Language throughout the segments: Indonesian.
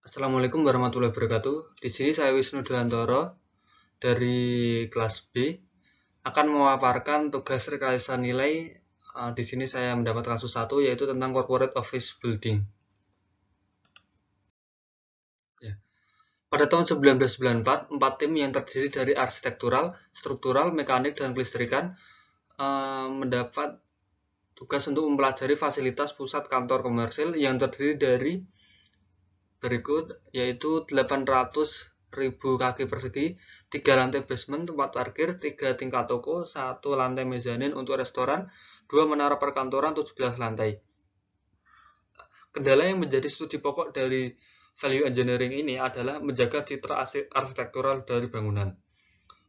Assalamualaikum warahmatullahi wabarakatuh. Di sini saya Wisnu Dewantoro dari kelas B akan memaparkan tugas rekayasa nilai. Di sini saya mendapat kasus 1 yaitu tentang corporate office building. Ya. Pada tahun 1994, 4 tim yang terdiri dari arsitektural, struktural, mekanik, dan kelistrikan mendapat tugas untuk mempelajari fasilitas pusat kantor komersil yang terdiri dari berikut, yaitu 800.000 kaki persegi, 3 lantai basement tempat parkir, 3 tingkat toko, 1 lantai mezanin untuk restoran, 2 menara perkantoran, 17 lantai. Kendala yang menjadi studi pokok dari value engineering ini adalah menjaga citra arsitektural dari bangunan.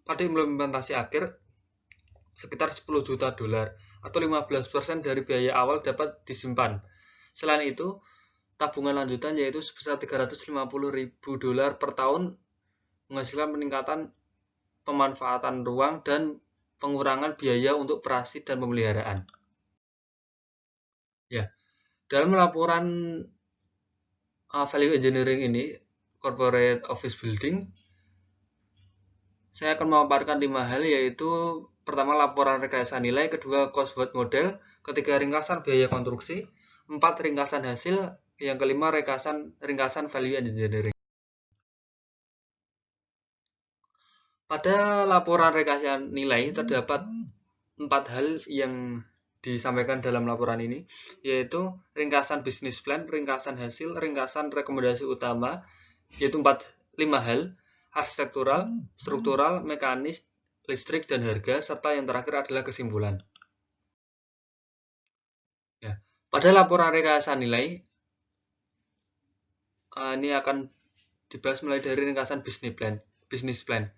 Pada implementasi akhir, sekitar 10 juta dolar atau 15% dari biaya awal dapat disimpan. Selain itu, tabungan lanjutan yaitu sebesar 350.000 dolar per tahun menghasilkan peningkatan pemanfaatan ruang dan pengurangan biaya untuk operasi dan pemeliharaan. Ya, dalam laporan value engineering ini, corporate office building, saya akan memaparkan 5 hal, yaitu pertama laporan rekayasa nilai, kedua cost worth model, ketiga ringkasan biaya konstruksi, 4 ringkasan hasil, yang kelima ringkasan value engineering. Pada laporan rekayasa nilai terdapat 4 hal yang disampaikan dalam laporan ini, yaitu ringkasan bisnis plan, ringkasan hasil, ringkasan rekomendasi utama, yaitu 5 hal, arsitektural, struktural, mekanis, listrik, dan harga, serta yang terakhir adalah kesimpulan. Ya. Pada laporan rekayasa nilai, ini akan dibahas mulai dari ringkasan bisnis plan.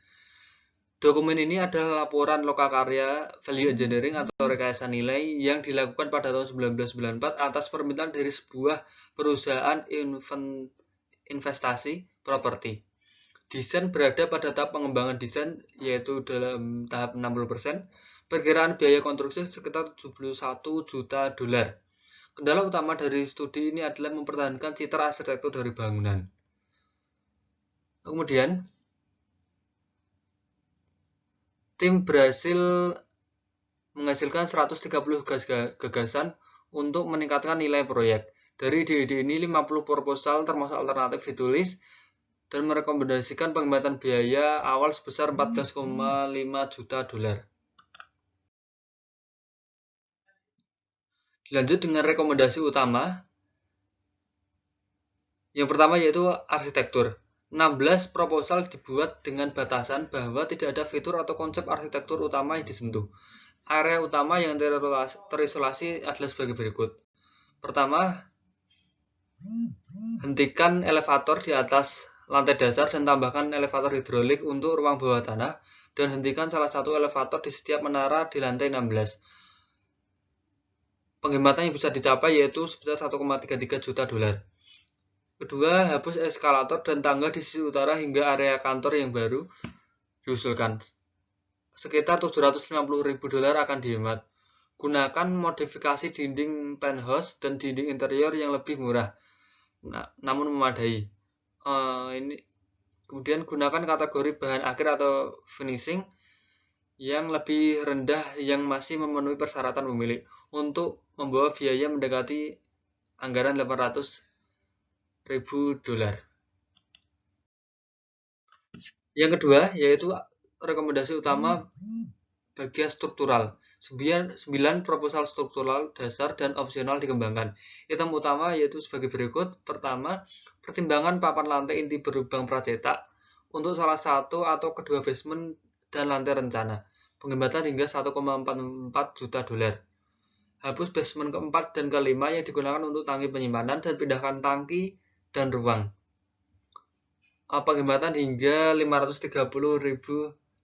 Dokumen ini adalah laporan lokakarya value engineering atau rekayasa nilai yang dilakukan pada tahun 1994 atas permintaan dari sebuah perusahaan investasi properti. Desain berada pada tahap pengembangan desain, yaitu dalam tahap 60%. Perkiraan biaya konstruksi sekitar 71 juta dolar. Kendala utama dari studi ini adalah mempertahankan citra arsitektur dari bangunan. Kemudian, tim berhasil menghasilkan 130 gagasan untuk meningkatkan nilai proyek. Dari ide-ide ini, 50 proposal termasuk alternatif ditulis dan merekomendasikan penghematan biaya awal sebesar 14,5 juta dolar. Dilanjut dengan rekomendasi utama. Yang pertama yaitu arsitektur. 16 proposal dibuat dengan batasan bahwa tidak ada fitur atau konsep arsitektur utama yang disentuh. Area utama yang terisolasi adalah sebagai berikut. Pertama, hentikan elevator di atas lantai dasar dan tambahkan elevator hidrolik untuk ruang bawah tanah, dan hentikan salah satu elevator di setiap menara di lantai 16. Penghematan yang bisa dicapai yaitu sebesar 1,33 juta dolar. Kedua, hapus eskalator dan tangga di sisi utara hingga area kantor yang baru diusulkan. Sekitar 750.000 dolar akan dihemat. Gunakan modifikasi dinding penthouse dan dinding interior yang lebih murah, namun memadai. Kemudian gunakan kategori bahan akhir atau finishing yang lebih rendah yang masih memenuhi persyaratan pemilik untuk membawa biaya mendekati anggaran 800.000 dolar. Yang kedua yaitu rekomendasi utama bagian struktural. 9 proposal struktural dasar dan opsional dikembangkan. Item utama yaitu sebagai berikut. Pertama, pertimbangan papan lantai inti berlubang pracetak untuk salah satu atau kedua basement dan lantai rencana. Penghematan hingga 1,44 juta dolar. Hapus basement keempat dan kelima yang digunakan untuk tangki penyimpanan dan pindahkan tangki dan ruang. Penghematan hingga 530.000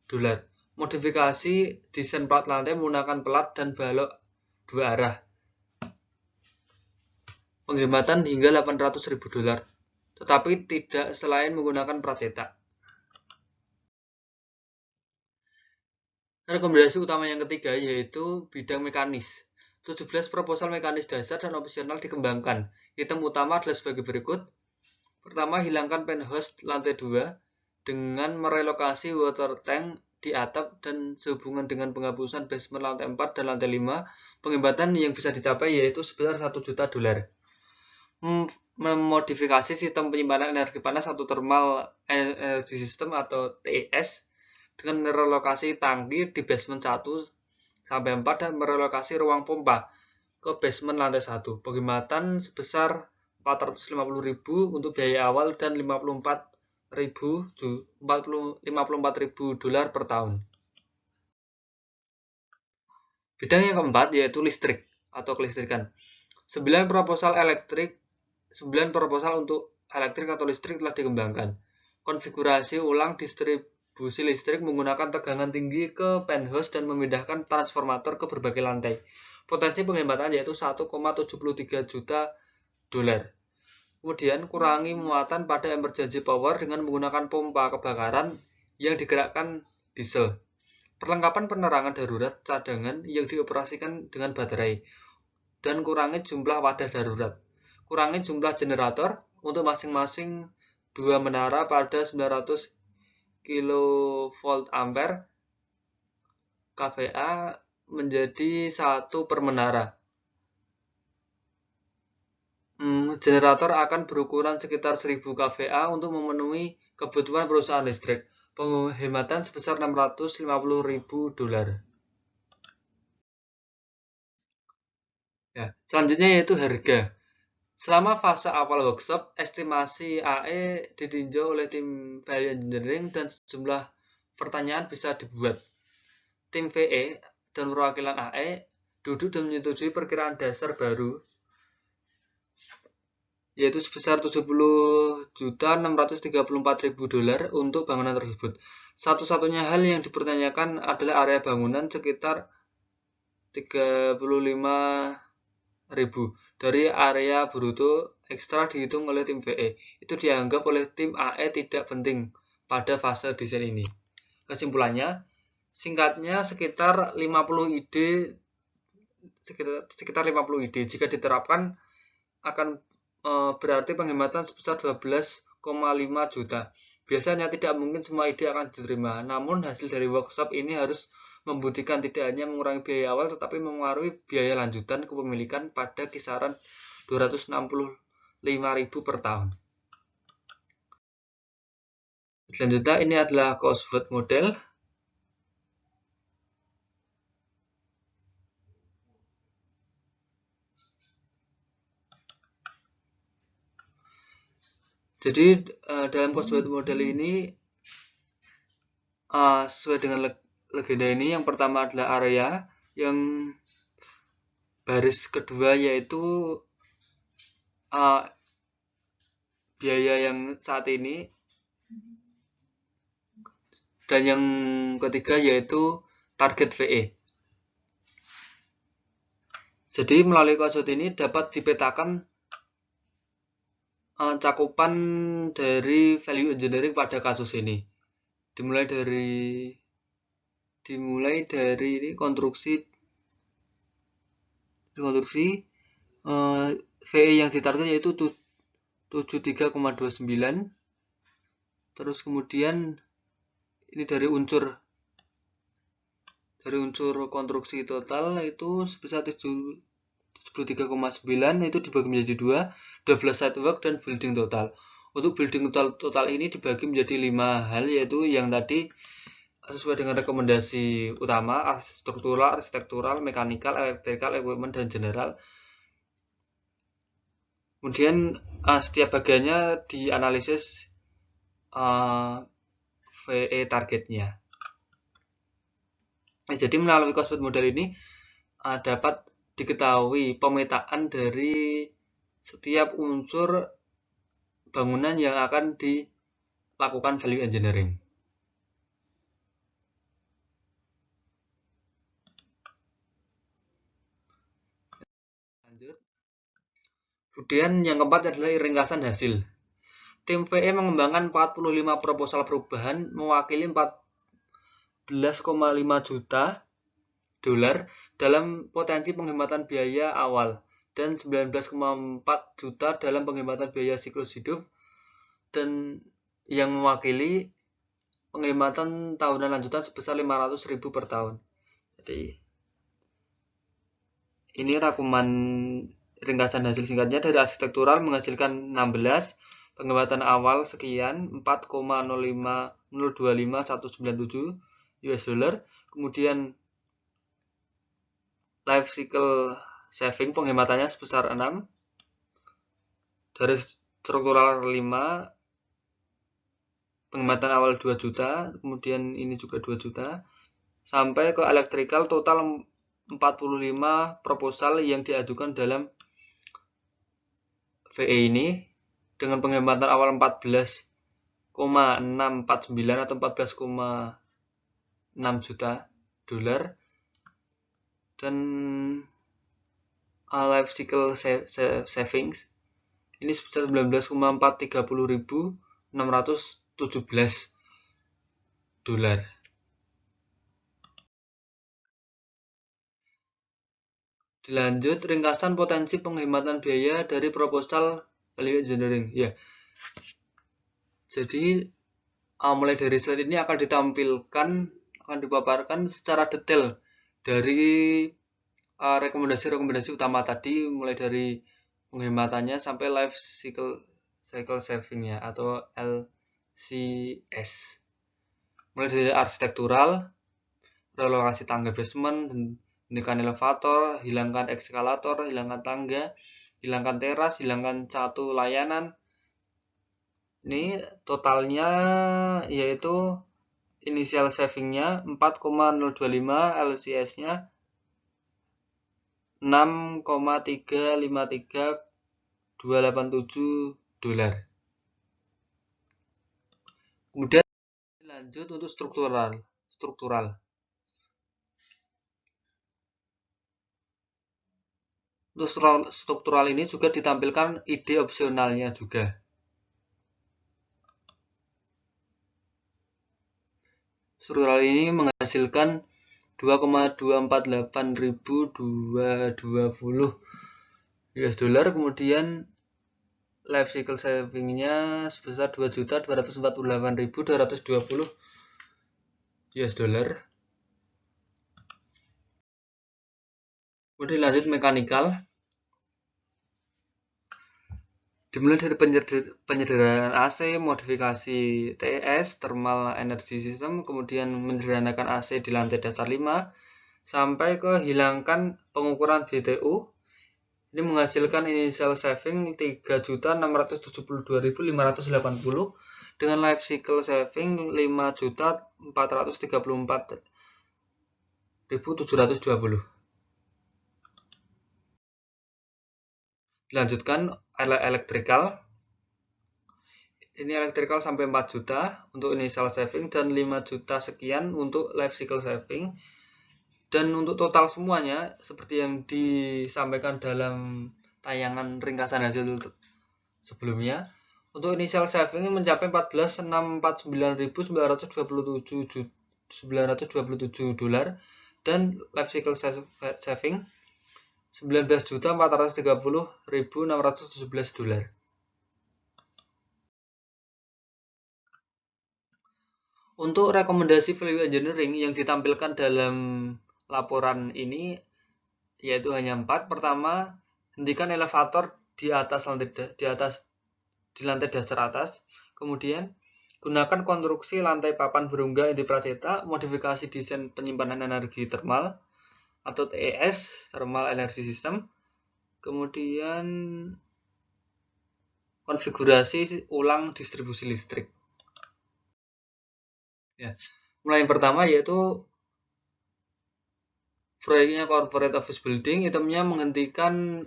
dolar. Modifikasi desain plat lantai menggunakan pelat dan balok 2 arah. Penghematan hingga 800.000 dolar, tetapi tidak selain menggunakan plat cetak. Rekomendasi utama yang ketiga yaitu bidang mekanis. 17 proposal mekanis dasar dan opsional dikembangkan. Item utama adalah sebagai berikut. Pertama, hilangkan penthouse lantai 2 dengan merelokasi water tank di atap dan sehubungan dengan penghapusan basement lantai 4 dan lantai 5, penghematan yang bisa dicapai yaitu sebesar $1 juta. Memodifikasi sistem penyimpanan energi panas atau thermal energy system atau TES dengan merelokasi tangki di basement 1 sampai 4 dan merelokasi ruang pompa ke basement lantai 1. Penghematan sebesar 450.000 untuk biaya awal dan 54.000 $54.000 per tahun. Bidang yang keempat yaitu listrik atau kelistrikan. 9 proposal untuk elektrik atau listrik telah dikembangkan. Konfigurasi ulang distribusi listrik menggunakan tegangan tinggi ke penthouse dan memindahkan transformator ke berbagai lantai. Potensi penghematan yaitu $1,73 juta. Kemudian kurangi muatan pada emergency power dengan menggunakan pompa kebakaran yang digerakkan diesel. Perlengkapan penerangan darurat cadangan yang dioperasikan dengan baterai. Dan kurangi jumlah wadah darurat. Kurangi jumlah generator untuk masing-masing 2 menara pada 900 kV ampere kVA menjadi 1 per menara. Generator akan berukuran sekitar 1000 kVA untuk memenuhi kebutuhan perusahaan listrik. Penghematan sebesar $650.000. Ya, selanjutnya yaitu harga. Selama fase awal workshop, estimasi AE ditinjau oleh tim value engineering dan sejumlah pertanyaan bisa dibuat. Tim VE dan perwakilan AE duduk dan menyetujui perkiraan dasar baru yaitu sebesar $70.634.000 untuk bangunan tersebut. Satu-satunya hal yang dipertanyakan adalah area bangunan sekitar 35.000 dari area bruto ekstra dihitung oleh tim VE. Itu dianggap oleh tim AE tidak penting pada fase desain ini. Kesimpulannya, singkatnya sekitar 50 ide jika diterapkan akan berarti penghematan sebesar 12,5 juta. Biasanya tidak mungkin semua ide akan diterima, namun hasil dari workshop ini harus membuktikan tidak hanya mengurangi biaya awal tetapi mempengaruhi biaya lanjutan kepemilikan pada kisaran 265.000 per tahun. Selanjutnya ini adalah Cosworth model. Jadi dalam Cosworth model ini sesuai dengan legenda ini, yang pertama adalah area, yang baris kedua yaitu biaya yang saat ini, dan yang ketiga yaitu target VE. Jadi melalui Cosworth ini dapat dipetakan cakupan dari value engineering pada kasus ini. Dimulai dari ini konstruksi VE yang ditarget yaitu 73,29. Terus kemudian ini dari unsur konstruksi total itu sebesar 73,9, itu dibagi menjadi 12 site work dan building total. Untuk building total ini dibagi menjadi 5 hal, yaitu yang tadi sesuai dengan rekomendasi utama: struktural, arsitektural, mekanikal, elektrikal, equipment, dan general. Kemudian setiap bagiannya dianalisis VE targetnya. Jadi melalui Cosworth model ini dapat diketahui pemetaan dari setiap unsur bangunan yang akan dilakukan value engineering. Lanjut. Kemudian yang keempat adalah ringkasan hasil. Tim VE mengembangkan 45 proposal perubahan mewakili 14,5 juta dolar dalam potensi penghematan biaya awal dan 19,4 juta dalam penghematan biaya siklus hidup dan yang mewakili penghematan tahunan lanjutan sebesar 500.000 per tahun. Jadi ini rangkuman ringkasan hasil singkatnya. Dari arsitektural menghasilkan 16, penghematan awal sekian 4,025.197 US dollar. Kemudian life cycle saving penghematannya sebesar 6. Dari struktural 5, penghematan awal 2 juta, kemudian ini juga 2 juta. Sampai ke electrical total 45 proposal yang diajukan dalam VE ini dengan penghematan awal 14,649 atau 14,6 juta dolar dan life cycle savings ini sebesar 19,430.617 dolar. Dilanjut ringkasan potensi penghematan biaya dari proposal value engineering. Ya. Jadi mulai dari slide ini akan dipaparkan secara detail dari rekomendasi-rekomendasi utama tadi, mulai dari penghematannya sampai life cycle saving-nya atau LCS. Mulai dari arsitektural, relokasi tangga basement, hentikan elevator, hilangkan eskalator, hilangkan tangga, hilangkan teras, hilangkan catu layanan. Ini totalnya yaitu initial saving-nya 4,025, LCS-nya 6,353287 dolar. Kemudian lanjut untuk struktural. Untuk struktural ini juga ditampilkan ide opsionalnya juga. Struktural ini menghasilkan 2,248.220 US dollar, kemudian life cycle saving-nya sebesar 2.248.220 US dollar. Kemudian lanjut mekanikal. Dimulai dari penyederhanaan AC, modifikasi TES, thermal energy system, kemudian menyederhanakan AC di lantai dasar 5, sampai ke hilangkan pengukuran BTU. Ini menghasilkan initial saving 3.672.580 dengan life cycle saving 5.434.720. Dilanjutkan electrical. Ini electrical sampai 4 juta untuk initial saving dan 5 juta sekian untuk life cycle saving. Dan untuk total semuanya seperti yang disampaikan dalam tayangan ringkasan hasil sebelumnya, untuk initial saving mencapai 14,649.927 dolar dan life cycle saving 19.430.617 dolar. Untuk rekomendasi value engineering yang ditampilkan dalam laporan ini yaitu hanya 4. Pertama, hentikan elevator di lantai dasar atas. Kemudian, gunakan konstruksi lantai papan berungga inti praseta, modifikasi desain penyimpanan energi termal atau TES, thermal energy system. Kemudian, konfigurasi ulang distribusi listrik. Ya. Mulai yang pertama yaitu proyeknya corporate office building, itemnya menghentikan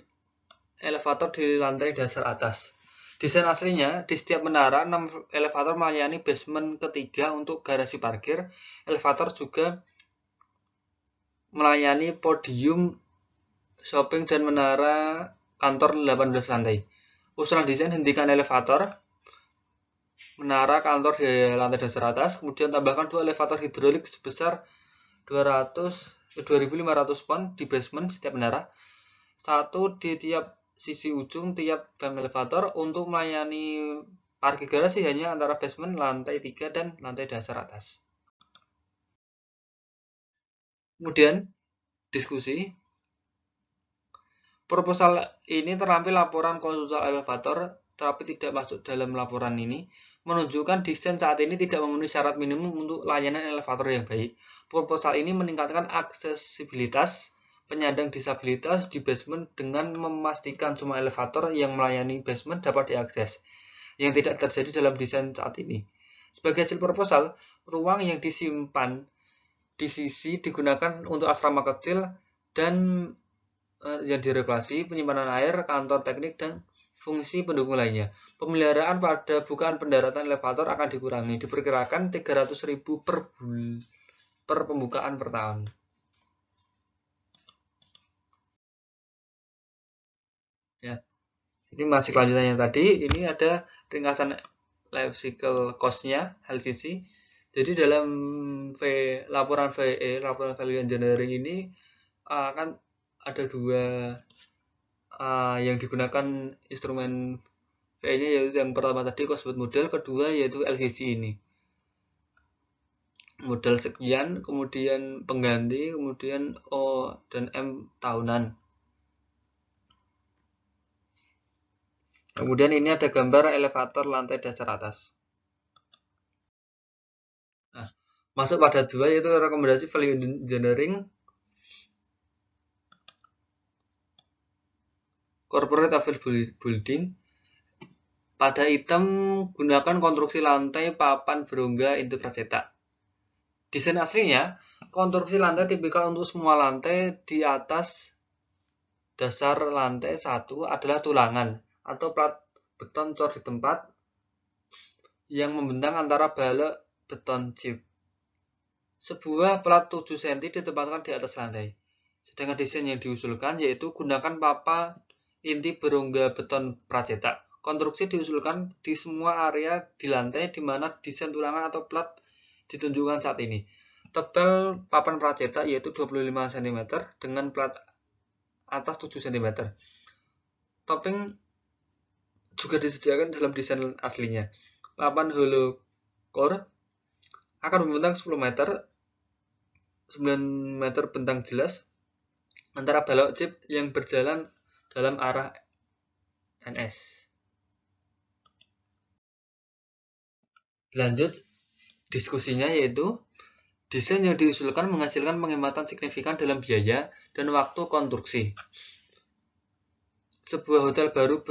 elevator di lantai dasar atas. Desain aslinya, di setiap menara 6 elevator melayani basement ketiga untuk garasi parkir. Elevator juga melayani podium shopping dan menara kantor 18 lantai. Usulan desain, hentikan elevator, menara kantor di lantai dasar atas, kemudian tambahkan 2 elevator hidrolik sebesar 2.500 pon di basement setiap menara, 1 di tiap sisi ujung tiap dam elevator untuk melayani Parkir garasi hanya antara basement lantai 3 dan lantai dasar atas. Kemudian diskusi. Proposal ini terampil laporan konsultan elevator, tapi tidak masuk dalam laporan ini, menunjukkan desain saat ini tidak memenuhi syarat minimum untuk layanan elevator yang baik. Proposal ini meningkatkan aksesibilitas penyandang disabilitas di basement dengan memastikan semua elevator yang melayani basement dapat diakses, yang tidak terjadi dalam desain saat ini. Sebagai hasil proposal, ruang yang disimpan di sisi digunakan untuk asrama kecil dan yang diregulasi, penyimpanan air, kantor teknik, dan fungsi pendukung lainnya. Pemeliharaan pada bukaan pendaratan elevator akan dikurangi, diperkirakan 300.000 per pembukaan per tahun. Ya, ini masih kelanjutannya tadi. Ini ada ringkasan life cycle cost-nya LCC. Jadi dalam laporan VE, laporan value engineering ini akan ada dua yang digunakan instrumen VE-nya, yaitu yang pertama tadi cost model, kedua yaitu LCC ini. Modal sekian, kemudian pengganti, kemudian O dan M tahunan. Kemudian ini ada gambar elevator lantai dasar atas. Nah, masuk pada dua, yaitu rekomendasi value engineering, corporate available building. Pada item, gunakan konstruksi lantai papan berongga inti pracetak. Desain aslinya, konstruksi lantai tipikal untuk semua lantai di atas dasar lantai 1 adalah tulangan atau plat beton cor di tempat yang membentang antara balok beton chip. Sebuah plat 7 cm ditempatkan di atas lantai. Sedangkan desain yang diusulkan yaitu gunakan papan inti berongga beton pracetak. Konstruksi diusulkan di semua area di lantai di mana desain tulangan atau plat ditunjukkan saat ini. Tebal papan pracetak yaitu 25 cm dengan plat atas 7 cm. Topping juga disediakan dalam desain aslinya. Papan hollow core akan membentang 10 meter, 9 meter bentang jelas antara balok chip yang berjalan dalam arah NS. Lanjut diskusinya, yaitu desain yang diusulkan menghasilkan penghematan signifikan dalam biaya dan waktu konstruksi. Sebuah hotel baru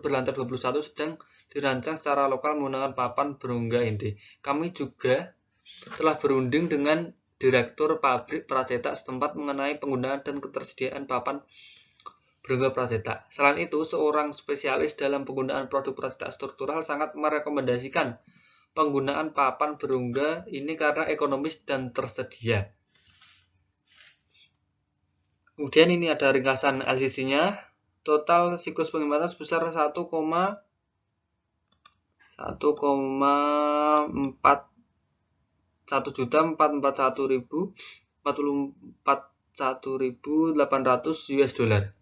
berlantai 21 sedang dirancang secara lokal menggunakan papan berongga inti. Kami juga telah berunding dengan direktur pabrik pracetak setempat mengenai penggunaan dan ketersediaan papan berongga pracetak. Selain itu, seorang spesialis dalam penggunaan produk pracetak struktural sangat merekomendasikan penggunaan papan berongga ini karena ekonomis dan tersedia. Kemudian ini ada ringkasan LCC-nya. Total siklus penghematan sebesar 1,441.800 US dollar.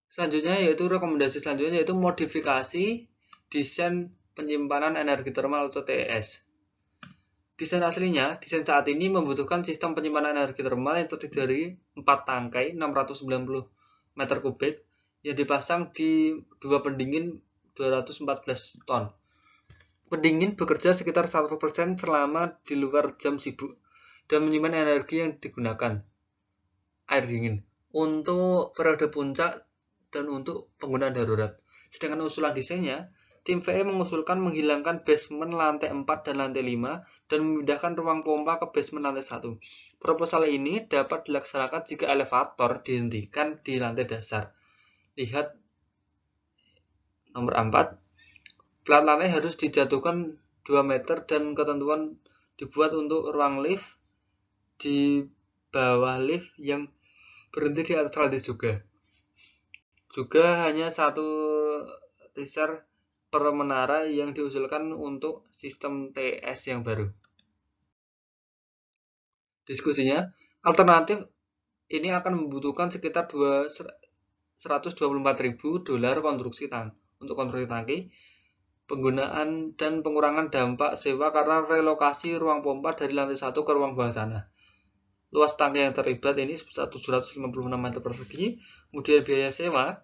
Selanjutnya yaitu rekomendasi selanjutnya yaitu modifikasi desain penyimpanan energi termal atau TES. Desain aslinya, desain saat ini membutuhkan sistem penyimpanan energi termal yang terdiri dari 4 tangkai 690 meter kubik yang dipasang di 2 pendingin 214 ton. Pendingin bekerja sekitar 1% selama di luar jam sibuk dan menyimpan energi yang digunakan, air dingin, untuk periode puncak dan untuk penggunaan darurat. Sedangkan usulan desainnya, tim VE mengusulkan menghilangkan basement lantai 4 dan lantai 5 dan memindahkan ruang pompa ke basement lantai 1. Proposal ini dapat dilaksanakan jika elevator dihentikan di lantai dasar. Lihat nomor 4. Plat lantai harus dijatuhkan 2 meter dan ketentuan dibuat untuk ruang lift di bawah lift yang berhenti di atas lantai juga. Juga hanya satu riser per menara yang diusulkan untuk sistem TS yang baru. Diskusinya, alternatif ini akan membutuhkan sekitar $124.000 untuk konstruksi tangki, penggunaan dan pengurangan dampak sewa karena relokasi ruang pompa dari lantai 1 ke ruang bawah tanah. Luas tangki yang terlibat ini sebesar 756 meter persegi. Kemudian biaya sewa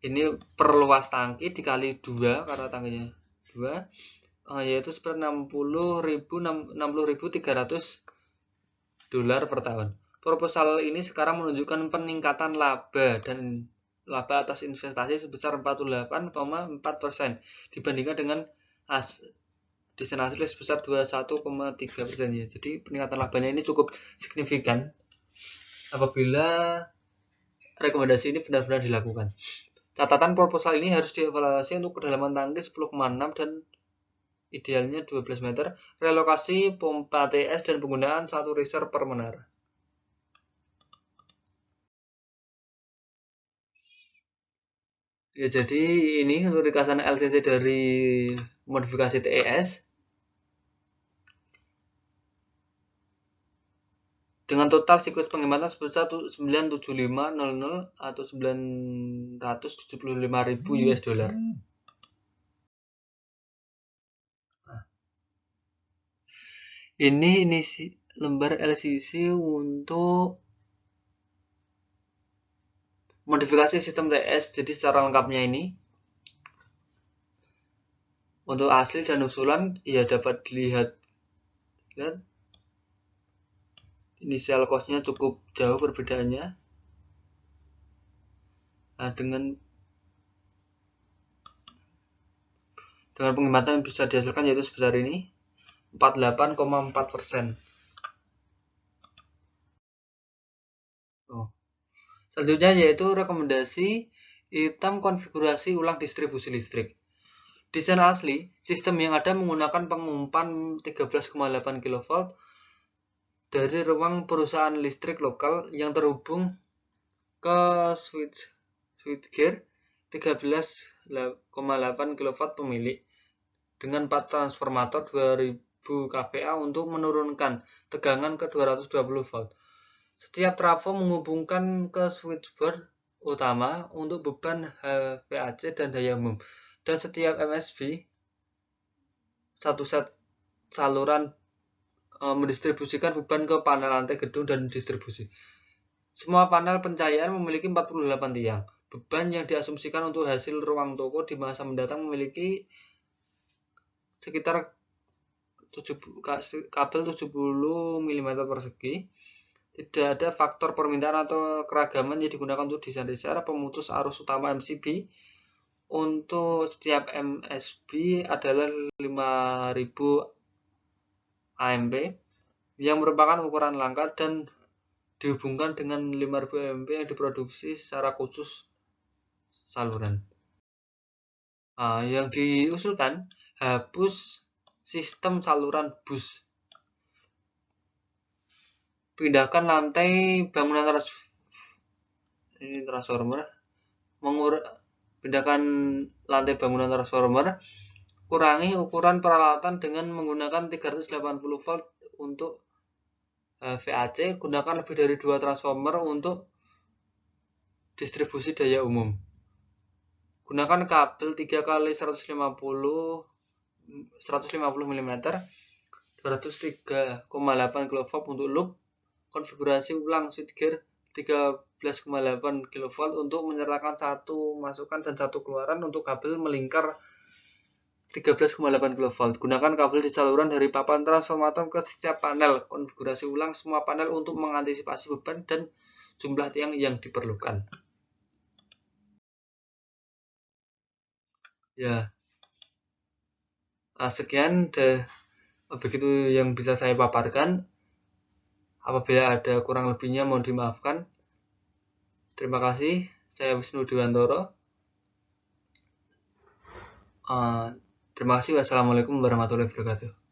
ini per luas tangki dikali 2 karena tangkinya 2, yaitu sekitar $60.300 per tahun. Proposal ini sekarang menunjukkan peningkatan laba dan laba atas investasi sebesar 48,4% dibandingkan dengan desain asli sebesar 21,3% ya. Jadi peningkatan labanya ini cukup signifikan apabila rekomendasi ini benar-benar dilakukan. Catatan proposal ini harus dievaluasi untuk kedalaman tangki 10,6 dan idealnya 12 meter, relokasi pompa TS dan penggunaan 1 riser per menara. Ya, jadi ini untuk ringkasan LCC dari modifikasi TES. Dengan total siklus penghematan sebesar 97500 atau $975.000. Ini lembar LCC untuk modifikasi sistem TS. Jadi secara lengkapnya ini untuk asli dan usulan ya dapat dilihat. Lihat. Inisial cost-nya cukup jauh perbedaannya. Nah, dengan penghematan yang bisa dihasilkan yaitu sebesar ini 48,4%. Selanjutnya yaitu rekomendasi hitam konfigurasi ulang distribusi listrik. Desain asli, sistem yang ada menggunakan pengumpan 13,8 kV dari ruang perusahaan listrik lokal yang terhubung ke switchgear 13,8 kV pemilik dengan 4 transformator 2000 kVA untuk menurunkan tegangan ke 220 volt. Setiap trafo menghubungkan ke switchboard utama untuk beban HVAC dan daya umum, dan setiap MSB satu set saluran mendistribusikan beban ke panel lantai gedung dan distribusi. Semua panel pencahayaan memiliki 48 tiang. Beban yang diasumsikan untuk hasil ruang toko di masa mendatang memiliki sekitar kabel 70 mm persegi. Tidak ada faktor permintaan atau keragaman yang digunakan untuk desain riser pemutus arus utama MCB. Untuk setiap MSB adalah 5000 AMP yang merupakan ukuran langka dan dihubungkan dengan 5000 AMP yang diproduksi secara khusus saluran. Yang diusulkan hapus sistem saluran bus, pindahkan lantai bangunan transformer, pindahkan lantai bangunan transformer, kurangi ukuran peralatan dengan menggunakan 380 volt untuk VAC, gunakan lebih dari 2 transformer untuk distribusi daya umum. Gunakan kabel 3x150 mm 203,8 kV untuk loop. Konfigurasi ulang switchgear 13,8 kV untuk menyertakan 1 masukan dan 1 keluaran untuk kabel melingkar 13,8 kV. Gunakan kabel di saluran dari papan transformator ke setiap panel. Konfigurasi ulang semua panel untuk mengantisipasi beban dan jumlah tiang yang diperlukan. Ya, sekian begitu yang bisa saya paparkan. Apabila ada kurang lebihnya mohon dimaafkan. Terima kasih. Saya Wisnu Dewantoro. Terima kasih. Wassalamualaikum warahmatullahi wabarakatuh.